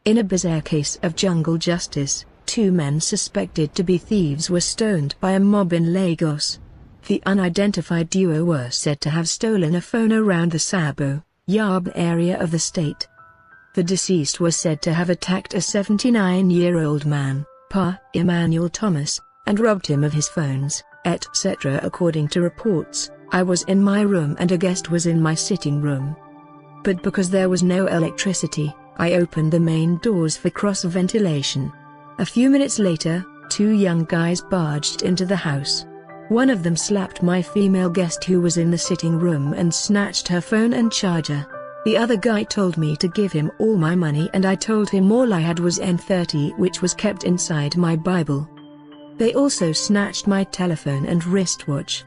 In a bizarre case of jungle justice, 2 men suspected to be thieves were stoned by a mob in Lagos. The unidentified duo were said to have stolen a phone around the Sabo, Yaba area of the state. The deceased was said to have attacked a 79-year-old man, Pa Emmanuel Thomas, and robbed him of his phones, etc. According to reports, I was in my room and a guest was in my sitting room. But because there was no electricity, I opened the main doors for cross-ventilation. A few minutes later, 2 young guys barged into the house. One of them slapped my female guest who was in the sitting room and snatched her phone and charger. The other guy told me to give him all my money and I told him all I had was N30 which was kept inside my Bible. They also snatched my telephone and wristwatch.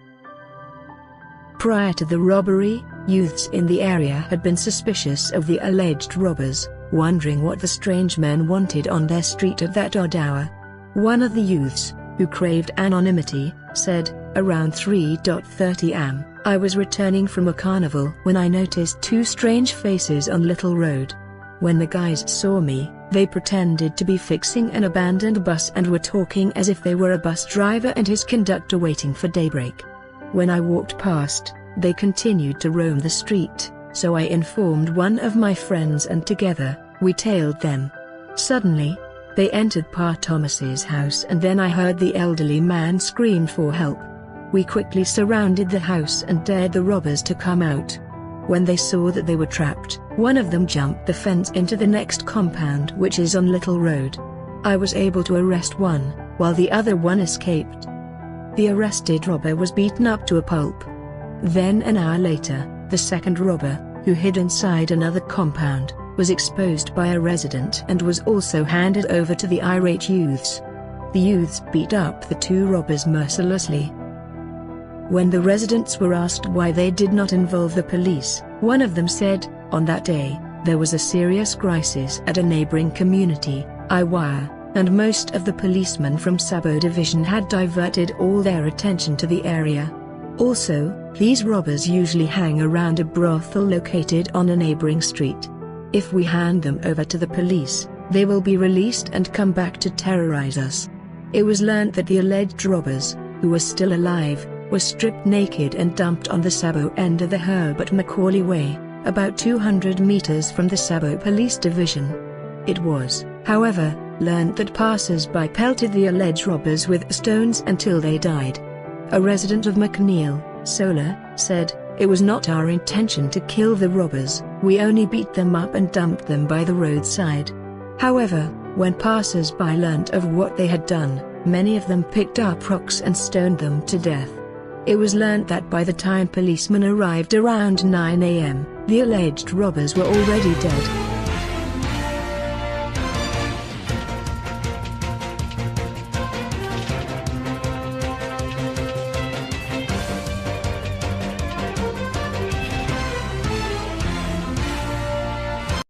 Prior to the robbery, youths in the area had been suspicious of the alleged robbers, wondering what the strange men wanted on their street at that odd hour. One of the youths, who craved anonymity, said, "Around 3:30 am, I was returning from a carnival when I noticed 2 strange faces on Little Road. When the guys saw me, they pretended to be fixing an abandoned bus and were talking as if they were a bus driver and his conductor waiting for daybreak. When I walked past, they continued to roam the street, so I informed one of my friends and together, we tailed them. Suddenly, they entered Pa Thomas's house and then I heard the elderly man scream for help. We quickly surrounded the house and dared the robbers to come out. When they saw that they were trapped, one of them jumped the fence into the next compound which is on Little Road. I was able to arrest one, while the other one escaped. The arrested robber was beaten up to a pulp. Then an hour later, the second robber, who hid inside another compound, was exposed by a resident and was also handed over to the irate youths. The youths beat up the 2 robbers mercilessly. When the residents were asked why they did not involve the police, one of them said, "On that day, there was a serious crisis at a neighboring community, Iwaya, and most of the policemen from Sabo Division had diverted all their attention to the area. Also, these robbers usually hang around a brothel located on a neighboring street. If we hand them over to the police, they will be released and come back to terrorize us." It was learned that the alleged robbers, who were still alive, were stripped naked and dumped on the Sabo end of the Herbert Macaulay Way, about 200 meters from the Sabo Police Division. It was, however, learned that passers-by pelted the alleged robbers with stones until they died. A resident of McNeil, Solar, said, "It was not our intention to kill the robbers, we only beat them up and dumped them by the roadside." However, when passers-by learnt of what they had done, many of them picked up rocks and stoned them to death. It was learnt that by the time policemen arrived around 9 am, the alleged robbers were already dead.